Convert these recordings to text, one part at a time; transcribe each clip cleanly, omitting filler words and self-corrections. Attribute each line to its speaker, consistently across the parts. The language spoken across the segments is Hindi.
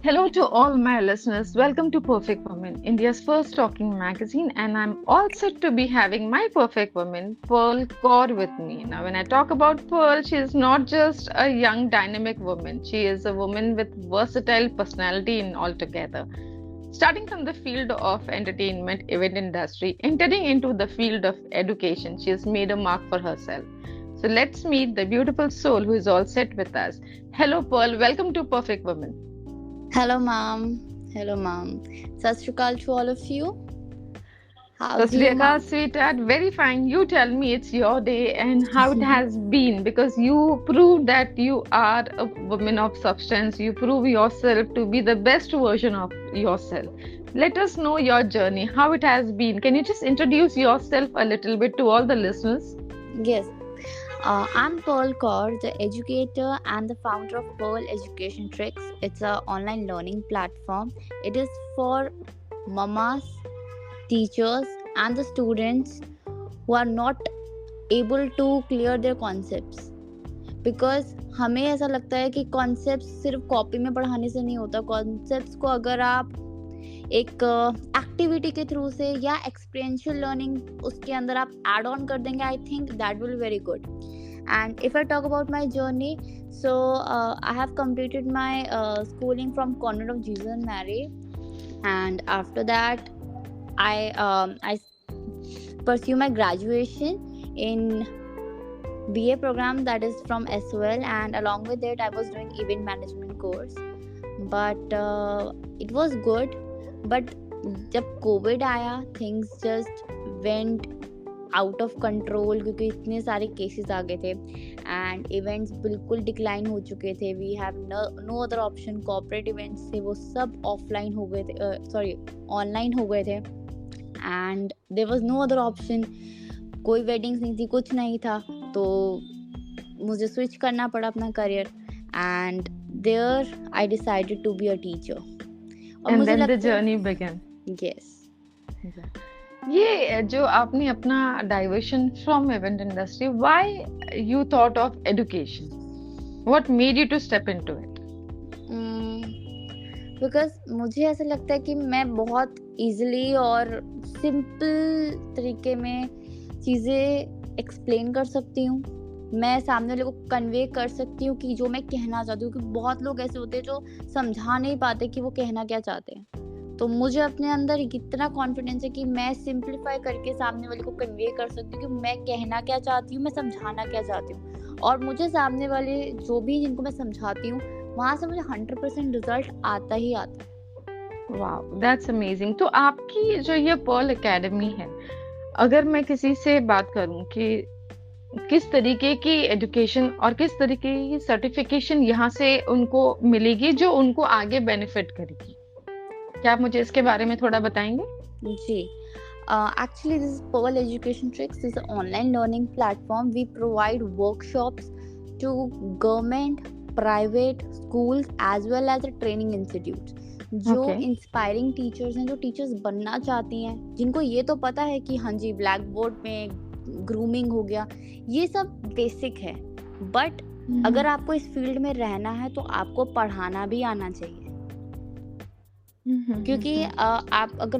Speaker 1: Hello to all my listeners. Welcome to Perfect Woman, India's first talking magazine, and I'm all set to be having my perfect woman, Pearl Kaur, with me. Now, when I talk about Pearl, she is not just a young, dynamic woman. She is a woman with versatile personality in altogether. Starting from the field of entertainment, event industry, entering into the field of education, she has made a mark for herself. So let's meet the beautiful soul who is all set with us. Hello, Pearl. Welcome to Perfect Woman.
Speaker 2: Hello, mom. Hello, mom. Sat Shri Akal to all of you.
Speaker 1: So,
Speaker 2: How's
Speaker 1: Sri
Speaker 2: you,
Speaker 1: Akal,
Speaker 2: mom?
Speaker 1: sweetheart, very fine. You tell me it's your day and how it has been because you proved that you are a woman of substance. You prove yourself to be the best version of yourself. Let us know your journey, how it has been. Can you just introduce yourself a little bit to all the listeners?
Speaker 2: Yes. I'm Pearl Kaur, the educator and the founder of Pearl Education Tricks. It's an online learning platform. It is for mamas, teachers, and the students who are not able to clear their concepts. Because हमें ऐसा लगता है कि कॉन्सेप्ट सिर्फ कॉपी में पढ़ाने से नहीं होता. कॉन्सेप्ट्स को अगर आप एक एक्टिविटी के थ्रू से या एक्सपीरियंशियल लर्निंग उसके अंदर आप एड ऑन कर देंगे, I think that will very good. And if I talk about my journey, so I have completed my schooling from Convent of Jesus and Mary, and after that I pursue my graduation in BA program, that is from SOL, and along with it I was doing event management course. But it was good, but जब कोविड आया things just went out of control क्योंकि इतने सारे केसेस आ गए थे एंड इवेंट्स बिल्कुल डिक्लाइन हो चुके थे. We have no other option. Corporate events थे वो सब ऑफलाइन हो गए थे, सॉरी ऑनलाइन हो गए थे, and there was no other option. कोई वेडिंग्स नहीं थी, कुछ नहीं था, तो मुझे स्विच करना पड़ा अपना career. And there I decided to be a teacher. और
Speaker 1: And
Speaker 2: मुझे
Speaker 1: then the
Speaker 2: लगता
Speaker 1: journey began.
Speaker 2: यस.
Speaker 1: ये जो आपने अपना diversion from event industry, why you thought of education? What made you to step into it?
Speaker 2: Because मुझे ऐसा लगता है कि मैं बहुत इजीली और सिंपल तरीके में चीज़ें एक्सप्लेन कर सकती हूँ. मैं सामने वाले को कन्वे कर सकती हूँ कि जो मैं कहना चाहती हूँ, क्योंकि बहुत लोग ऐसे होते हैं जो समझा नहीं पाते कि वो कहना क्या चाहते हैं. तो मुझे अपने अंदर इतना कॉन्फिडेंस है कि मैं सिंप्लीफाई करके सामने वाले को कन्वे कर सकती हूँ कि मैं कहना क्या चाहती हूँ, मैं समझाना क्या चाहती हूँ. और मुझे सामने वाले जो भी जिनको मैं समझाती हूँ वहाँ से मुझे 100% रिजल्ट आता ही आता है.
Speaker 1: Wow, that's amazing. तो आपकी जो ये पर्ल एकेडमी है, अगर मैं किसी से बात करूं कि किस तरीके की एजुकेशन और किस तरीके की सर्टिफिकेशन यहाँ से उनको मिलेगी जो उनको आगे बेनिफिट करेगी, क्या आप मुझे इसके बारे में थोड़ा बताएंगे?
Speaker 2: जी. Actually, this is Pearl Education Tricks. This is an online learning platform. We provide workshops to government, private schools as well as the training institutes. जो इंस्पायरिंग टीचर्स हैं, जो टीचर्स बनना चाहती हैं, जिनको ये तो पता है कि हाँ जी ब्लैक बोर्ड में ग्रूमिंग हो गया, ये सब बेसिक है, बट अगर आपको इस फील्ड में रहना है तो आपको पढ़ाना भी आना चाहिए. क्योंकि आप अगर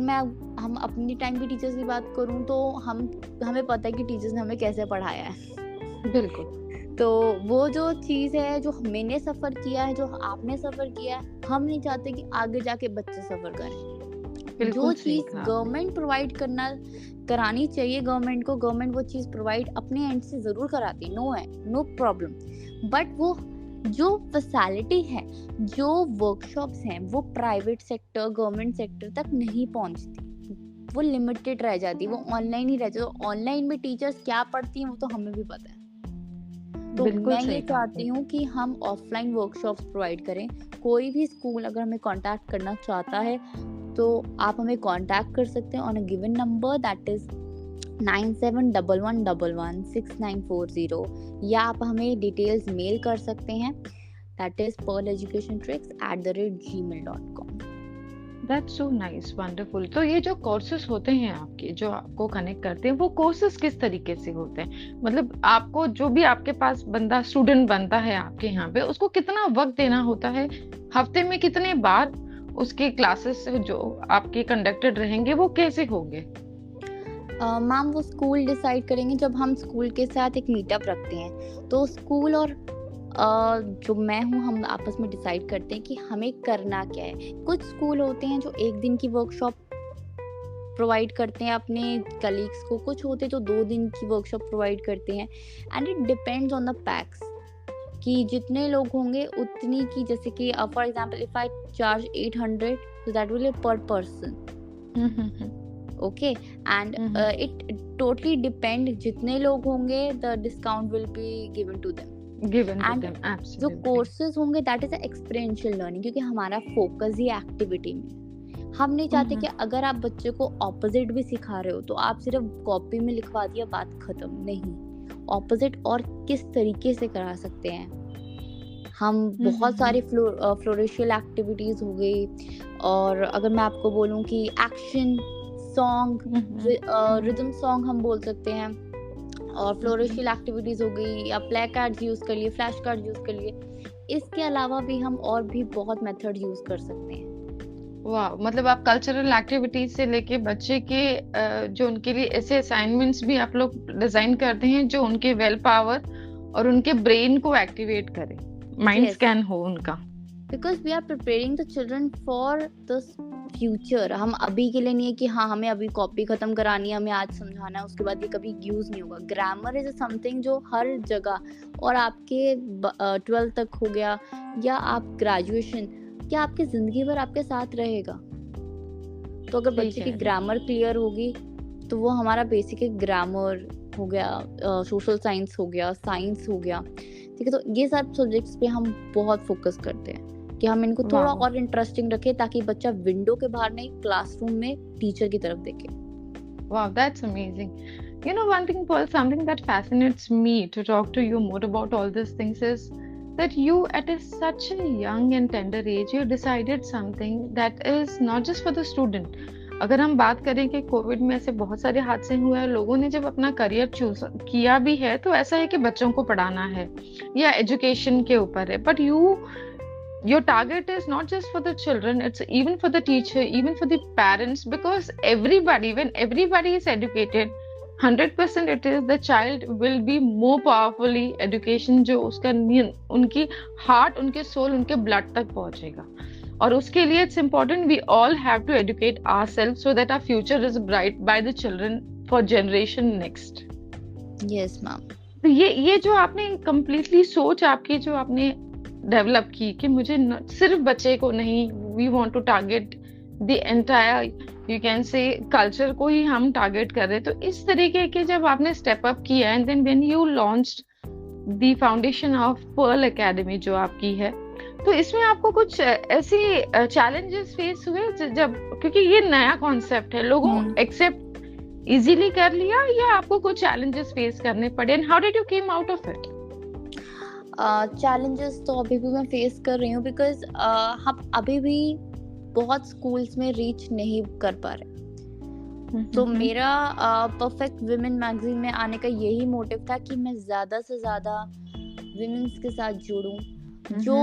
Speaker 2: हम अपनी टाइम की टीचर्स की बात करूं तो हमें पता है कि टीचर्स ने हमें कैसे पढ़ाया है.
Speaker 1: बिल्कुल.
Speaker 2: तो वो जो चीज़ है जो मैंने सफ़र किया है, जो आपने सफ़र किया है, हम नहीं चाहते कि आगे जाके बच्चे सफ़र करें. जो चीज़ गवर्नमेंट प्रोवाइड करानी चाहिए गवर्नमेंट को, गवर्नमेंट वो चीज़ प्रोवाइड अपने एंड से ज़रूर कराती, नो प्रॉब्लम. बट वो जो फैसिलिटी है, जो वर्कशॉप्स हैं, वो प्राइवेट सेक्टर गवर्नमेंट सेक्टर तक नहीं पहुंचती, वो लिमिटेड रह जाती, वो ऑनलाइन ही रह जाती. तो ऑनलाइन में टीचर्स क्या पढ़ती हैं वो तो हमें भी पता है. तो मैं ये चाहती हूँ कि हम ऑफलाइन वर्कशॉप्स प्रोवाइड करें. कोई भी स्कूल अगर हमें कांटेक्ट करना चाहता है तो आप हमें कांटेक्ट कर सकते हैं on a given number, that is 9711116940, या आप हमें डिटेल्स मेल कर सकते हैं, that is pearleducationtricks@gmail.com.
Speaker 1: That's so nice, wonderful. तो ये जो कोर्सेज होते हैं आपके, जो आपको कनेक्ट करते हैं, वो कोर्सेज किस तरीके से होते हैं? मतलब आपको जो भी आपके पास बंदा स्टूडेंट बनता है आपके यहाँ पे, उसको कितना वक्त देना होता है हफ्ते में कितने बार उसके क्लासेस जो आपके कंडक्टेड रहेंगे वो कैसे होंगे?
Speaker 2: मैम वो स्कूल डिसाइड करेंगे। जब हम स्कूल के साथ एक मीटअप रखते हैं तो स्कूल और जो मैं हूँ हम आपस में डिसाइड करते हैं कि हमें करना क्या है। कुछ स्कूल होते हैं जो एक दिन की वर्कशॉप प्रोवाइड करते हैं अपने कलीग्स को, कुछ होते जो 2 दिन की वर्कशॉप प्रोवाइड करते हैं। And it depends on the PACS कि जितने लोग होंगे उतनी की, जैसे कि for example if I charge 800 so that will be per person. Okay, and it totally depend, जितने लोग होंगे the discount will be given to them. And जो
Speaker 1: absolutely.
Speaker 2: कोर्सेज होंगे दैट इज एक्सपीरियंशियल लर्निंग, क्योंकि हमारा फोकस ही एक्टिविटी में। हम नहीं चाहते कि अगर आप बच्चे को ऑपोजिट भी सिखा रहे हो तो आप सिर्फ कॉपी में लिखवा दिया बात खत्म, नहीं, ऑपोजिट और किस तरीके से करा सकते हैं हम। बहुत सारी फ्लोरेशियल एक्टिविटीज हो गई, और अगर मैं आपको बोलूं कि एक्शन सॉन्ग, रिदम सॉन्ग हम बोल सकते हैं, और फ्लोरेशियल एक्टिविटीज हो गई, या प्ले कार्ड्स यूज कर लिए, फ्लैश कार्ड यूज कर लिए। इसके अलावा भी हम और भी बहुत मेथड यूज कर सकते हैं।
Speaker 1: वाह, मतलब आप कल्चरल एक्टिविटीज से लेके बच्चे के जो उनके लिए ऐसे असाइनमेंट्स भी आप लोग डिजाइन करते हैं जो उनके वेल पावर और उनके ब्रेन को एक्टिवेट करे, माइंड स्कैन हो उनका।
Speaker 2: Because we are preparing the children for the future. हम अभी के लिए नहीं है कि हाँ हमें अभी कॉपी खत्म करानी है, हमें आज समझाना है, उसके बाद ये कभी यूज नहीं होगा। ग्रामर इज समथिंग जो हर जगह, और आपके 12th तक हो गया या आप ग्रेजुएशन, क्या आपकी जिंदगी भर आपके साथ रहेगा। तो अगर बच्चे की ग्रामर क्लियर होगी तो वो हमारा बेसिक ग्रामर हो गया, सोशल साइंस हो गया, साइंस हो गया, ठीक है। तो ये सब सब्जेक्ट्स पे हम बहुत फोकस करते हैं कि हम इनको थोड़ा और इंटरेस्टिंग रखें, ताकि बच्चा विंडो के बाहर नहीं, क्लासरूम में टीचर की तरफ देखे।
Speaker 1: Wow, that's amazing. You know, one thing, Paul, something that fascinates me to talk to you more about all these things is that you, at such a young and tender age, you decided something that is not just for the student. अगर हम बात करें कि कोविड में ऐसे बहुत सारे हादसे हुए हैं, लोगों ने जब अपना करियर चूज किया भी है तो ऐसा है कि बच्चों को पढ़ाना है या एजुकेशन के ऊपर है, but your target is not just for the children, it's even for the teacher, even for the parents, because everybody, when everybody is educated 100%, it is the child will be more powerfully education जो उसका उनकी हार्ट, उनके सोल, उनके ब्लड तक पहुंचेगा। और उसके लिए it's important we all have to educate ourselves so that our future is bright by the children for generation next.
Speaker 2: Yes ma'am.
Speaker 1: तो ये जो आपने completely सोच आपकी जो आपने डेवलप की कि मुझे सिर्फ बच्चे को नहीं, we want to target the entire, you can say culture को ही हम टारगेट कर रहे हैं। तो इस तरीके के जब आपने स्टेप अप किया and then when you launched the foundation of Pearl Academy जो आपकी है, तो इसमें आपको कुछ ऐसे चैलेंजेस फेस हुए जब, क्योंकि ये नया कॉन्सेप्ट है, लोगों एक्सेप्ट इजीली कर लिया या आपको कुछ चैलेंजेस फेस करने पड़े, and how did you came out of it?
Speaker 2: Challenges तो अभी भी मैं फेस कर रही हूँ, बिकॉज हम अभी भी बहुत स्कूल्स में रीच नहीं कर पा रहे। तो मेरा परफेक्ट वुमेन मैगजीन में आने का यही मोटिव था कि मैं ज्यादा से ज्यादा विमेंस के साथ जुड़ूं जो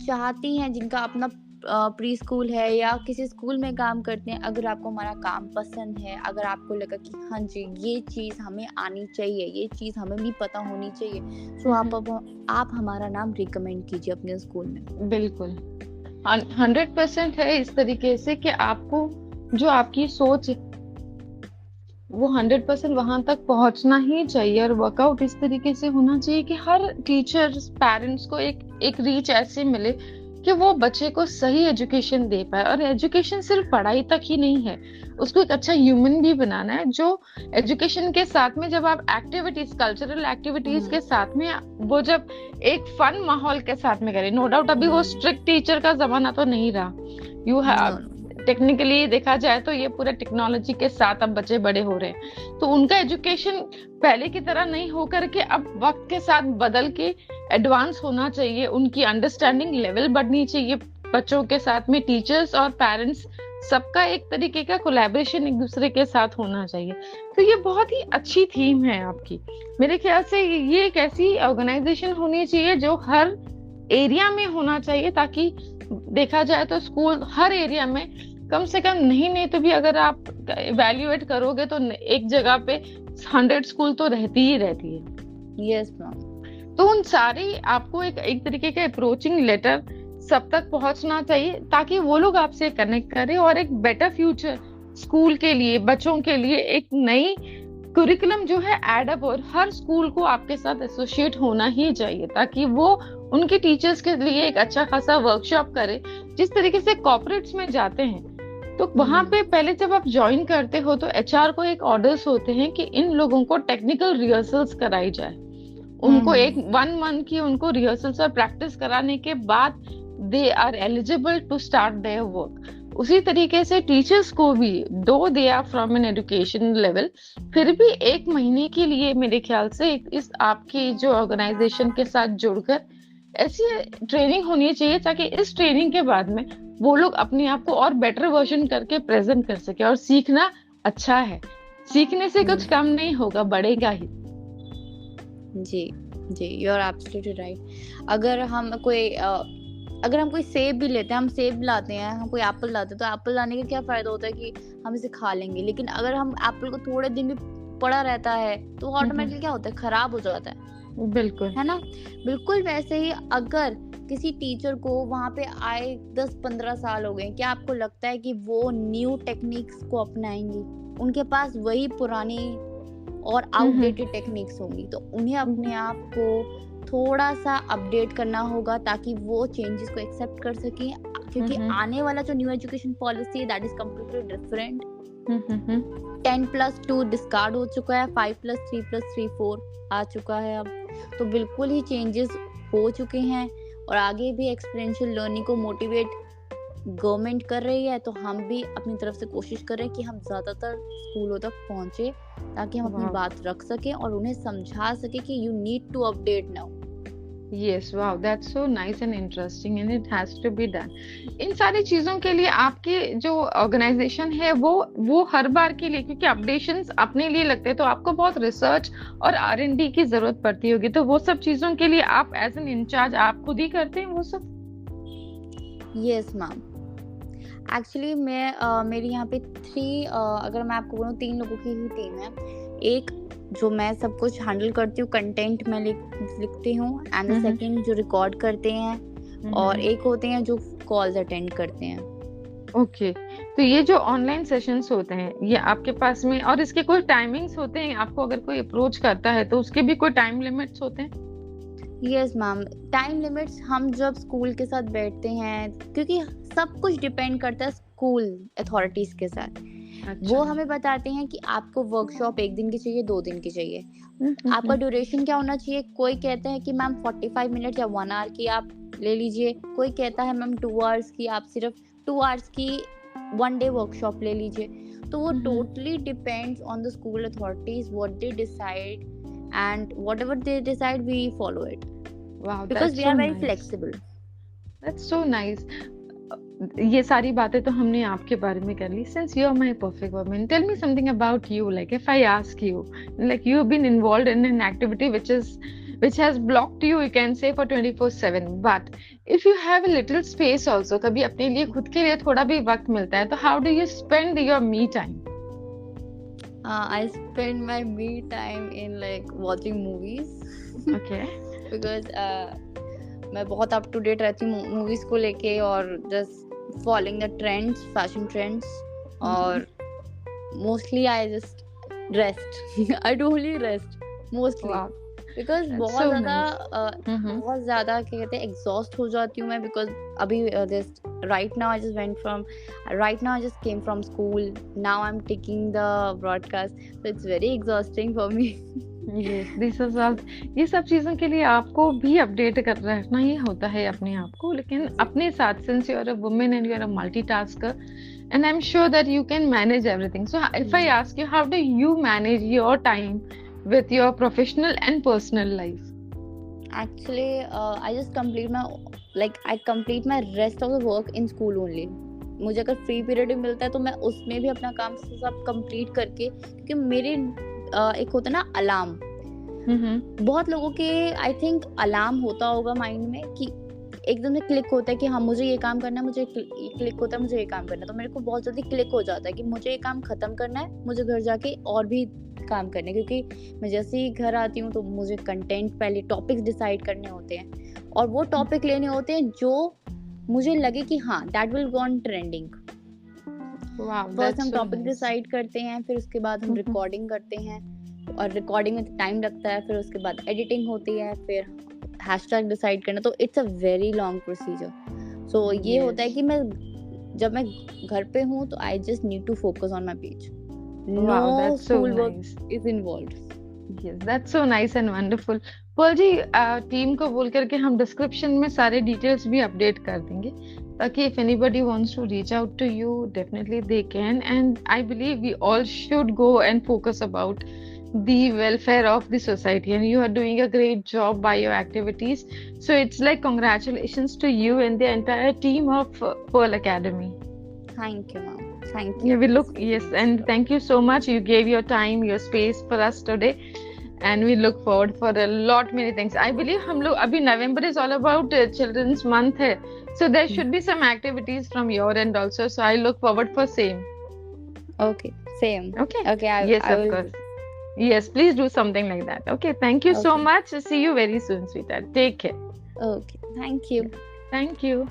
Speaker 2: चाहती हैं, जिनका अपना प्री स्कूल है या किसी स्कूल में काम करते हैं। अगर आपको हमारा काम पसंद है, अगर आपको लगा कि हाँ जी ये चीज हमें आनी चाहिए, ये चीज हमें भी पता होनी चाहिए, तो आप हमारा नाम रिकमेंड कीजिए अपने स्कूल में।
Speaker 1: बिल्कुल 100% है इस तरीके से कि आपको जो आपकी सोच वो 100% वहां तक पहुंचना ही चाहिए, और वर्कआउट इस तरीके से होना चाहिए कि हर टीचर्स, पेरेंट्स को एक रीच ऐसे मिले कि वो बच्चे को सही एजुकेशन दे पाए। और एजुकेशन सिर्फ पढ़ाई तक ही नहीं है, उसको एक अच्छा ह्यूमन भी बनाना है, जो एजुकेशन के साथ में जब आप एक्टिविटीज, कल्चरल एक्टिविटीज के साथ में वो जब एक फन माहौल के साथ में करें। नो डाउट अभी वो स्ट्रिक्ट टीचर का जमाना तो नहीं रहा, यू हैव टेक्निकली देखा जाए तो ये पूरे टेक्नोलॉजी के साथ अब बच्चे बड़े हो रहे हैं, तो उनका एजुकेशन पहले की तरह नहीं होकर के अब वक्त के साथ बदल के एडवांस होना चाहिए, उनकी अंडरस्टैंडिंग लेवल बढ़नी चाहिए। बच्चों के साथ में टीचर्स और पेरेंट्स सबका एक तरीके का कोलैबोरेशन एक दूसरे के साथ होना चाहिए। तो ये बहुत ही अच्छी थीम है आपकी। मेरे ख्याल से ये एक ऐसी ऑर्गेनाइजेशन होनी चाहिए जो हर एरिया में होना चाहिए, ताकि देखा जाए तो स्कूल हर एरिया में कम से कम नहीं तो भी अगर आप इवेल्युएट करोगे तो एक जगह पे 100 स्कूल तो रहती ही रहती है।
Speaker 2: Yes ma'am.
Speaker 1: तो उन सारी आपको एक तरीके का अप्रोचिंग लेटर सब तक पहुंचना चाहिए ताकि वो लोग आपसे कनेक्ट करें और एक बेटर फ्यूचर स्कूल के लिए, बच्चों के लिए एक नई कुरिकुलम जो है एडअप, और हर स्कूल को आपके साथ एसोसिएट होना ही चाहिए ताकि वो उनके टीचर्स के लिए एक अच्छा खासा वर्कशॉप करे। जिस तरीके से कॉर्पोरेट्स में जाते हैं तो वहां पे पहले जब आप ज्वाइन करते हो तो एचआर को एक ऑर्डर्स होते हैं कि इन लोगों को टेक्निकल रिहर्सल्स कराई जाए, उनको एक 1 मंथ की उनको रिहर्सल्स और प्रैक्टिस कराने के बाद they are eligible to start their work. उसी तरीके से टीचर्स को भी, though they are from an education level, फिर भी 1 महीने के लिए मेरे ख्याल से इस आपकी जो ऑर्गेनाइजेशन के साथ जुड़कर ऐसी ट्रेनिंग होनी चाहिए ताकि इस ट्रेनिंग के बाद में वो लोग अपने आप को और बेटर वर्जन करके प्रेजेंट कर सके। और सीखना अच्छा है, सीखने से कुछ कम नहीं होगा, बढ़ेगा ही।
Speaker 2: जी जी, यू आर एब्सोल्युटली राइट। अगर हम कोई सेब भी लेते हैं, हम सेब लाते हैं, हम कोई एप्पल लाते हैं, तो एप्पल लाने का क्या फायदा होता है कि हम इसे खा लेंगे, लेकिन अगर हम एप्पल को थोड़े दिन भी पड़ा रहता है तो ऑटोमेटिकली क्या होता है, खराब हो जाता है।
Speaker 1: बिल्कुल,
Speaker 2: है ना। बिल्कुल वैसे ही अगर किसी टीचर को वहां पे आए 10-15 साल हो गए, क्या आपको लगता है कि वो न्यू टेक्निक्स को अपनाएंगी? उनके पास वही पुरानी और आउटडेटेड टेक्निक्स होंगी, तो उन्हें अपने आप को थोड़ा सा अपडेट करना होगा ताकि वो चेंजेस को एक्सेप्ट कर सकें, क्योंकि आने वाला जो न्यू एजुकेशन पॉलिसी है that is completely different. 10+2 discard हो चुका है, 5+3+3 4 आ चुका है अब, तो बिल्कुल ही चेंजेस हो चुके हैं। और आगे भी एक्सपीरियंशियल लर्निंग को मोटिवेट गवर्नमेंट कर रही है, तो हम भी अपनी तरफ से कोशिश करें कि हम ज्यादातर स्कूलों तक पहुंचे ताकि हम अपनी बात रख सकें और उन्हें समझा सके कि you need to update now.
Speaker 1: Yes, wow, that's so nice and interesting and it has to be done. इन सारी चीजों के लिए आपके जो ऑर्गेनाइजेशन है वो हर बार के लिए, क्योंकि अपडेशंस अपने लिए लगते हैं तो आपको बहुत रिसर्च और R&D की जरूरत पड़ती होगी, तो वो सब चीजों के लिए आप एज एन इंचार्ज आप खुद ही करते हैं वो सब?
Speaker 2: यस मैम, एक्चुअली मेरी यहाँ पे अगर मैं आपको बोलूँ 3 लोगों की ही टीम है। एक जो मैं सब कुछ हैंडल करती हूँ, कंटेंट मैं लिखती हूँ, एंड द सेकंड जो रिकॉर्ड करते हैं, और एक होते हैं जो कॉल्स अटेंड करते हैं।
Speaker 1: ओके, तो ये जो ऑनलाइन सेशंस होते हैं ये आपके पास में, और इसके कोई टाइमिंग्स होते हैं? आपको अगर कोई अप्रोच करता है तो उसके भी कोई टाइम लिमिट्स होते हैं?
Speaker 2: यस मैम, टाइम लिमिट्स हम जब स्कूल के साथ बैठते हैं, क्योंकि सब कुछ डिपेंड करता है स्कूल अथॉरिटीज के साथ। अच्छा। वो हमें बताते हैं कि आपको वर्कशॉप 1 दिन की चाहिए, 2 दिन की चाहिए, आपका ड्यूरेशन क्या होना चाहिए। कोई कहते हैं कि मैम 45 मिनट या 1 आवर की आप ले लीजिए, कोई कहता है मैम 2 आवर्स की, आप सिर्फ 2 आवर्स की 1 डे वर्कशॉप ले लीजिए। तो वो totally depends on the school authorities what they decide, and whatever they decide we follow it.
Speaker 1: Wow,
Speaker 2: because we
Speaker 1: so
Speaker 2: are very
Speaker 1: nice.
Speaker 2: flexible.
Speaker 1: That's so nice. ये सारी बातें तो हमने आपके बारे में कर ली. Since you are my perfect woman, tell me something about you. Like if I ask you, like you've been involved in an activity which has blocked you, you can say for 24/7. But if you have a little space also, कभी अपने लिए खुद के लिए थोड़ा भी वक्त मिलता है, तो how do you spend your me time?
Speaker 2: I spend my me time in like watching movies.
Speaker 1: Okay.
Speaker 2: Because मैं बहुत up to date रहती हूँ movies को लेके, और just following the trends, fashion trends, और mostly I just rest. I do only rest mostly. Wow. Because बहुत ज़्यादा क्या कहते हैं exhaust हो जाती हूँ मैं, because अभी right now I just came from school. Now I'm taking the broadcast, so it's very exhausting for me.
Speaker 1: Yes, this is all. ये सब चीज़ों के लिए आपको भी अपडेट कर रखना ही होता है अपने आप को, लेकिन अपने साथ, since you are a woman and you are a multitasker, and I'm sure that you can manage everything. So if I ask you, how do you manage your time with your professional and personal life?
Speaker 2: Actually, I just complete my rest of the work in school only. मुझे अगर फ्री पीरियड भी मिलता है तो मैं उसमें भी अपना काम सब कंप्लीट करके, क्योंकि मेरे एक होता है ना अलार्म, बहुत लोगों के आई थिंक अलार्म होता होगा माइंड में कि एकदम से क्लिक होता है कि हाँ मुझे ये काम करना है, मुझे क्लिक होता है मुझे ये काम करना है, तो मेरे को बहुत जल्दी क्लिक हो जाता है कि मुझे ये काम खत्म करना है, मुझे घर जाके और भी काम करने, क्योंकि मैं जैसे ही घर आती हूँ तो मुझे कंटेंट पहले टॉपिक्स डिसाइड करने होते हैं और वो टॉपिक लेने होते हैं जो मुझे लगे कि हाँ that will go on trending. First हम टॉपिक डिसाइड करते हैं, फिर उसके बाद हम रिकॉर्डिंग करते हैं, और रिकॉर्डिंग में टाइम लगता है, फिर उसके बाद एडिटिंग होती है, फिर हैशटैग डिसाइड करना, तो it's a very long procedure. So ये होता है कि मैं जब मैं घर पे हूँ तो I just need to focus on my page, no school work is involved.
Speaker 1: Yes, that's so nice and wonderful. Pearl ji, team को बोल करके हम डिस्क्रिप्शन में सारे डिटेल्स भी अपडेट कर देंगे, ताकि if anybody wants to reach out to you, definitely they can. And I believe we all should go and focus about the welfare of the society. And you are doing a great job by your activities. So it's like congratulations to you and the entire team of Pearl Academy.
Speaker 2: Thank you, ma'am. Thank you.
Speaker 1: Yeah, yes, and thank you so much. You gave your time, your space for us today, and we look forward for a lot many things. I believe हम लोग अभी November is all about Children's Month है, so there should be some activities from your end also. So I look forward for same.
Speaker 2: Okay, same.
Speaker 1: Okay.
Speaker 2: Okay.
Speaker 1: Yes, of course. Yes, please do something like that. Okay, thank you so much. See you very soon, sweetheart. Take care.
Speaker 2: Okay, thank you.
Speaker 1: Thank you.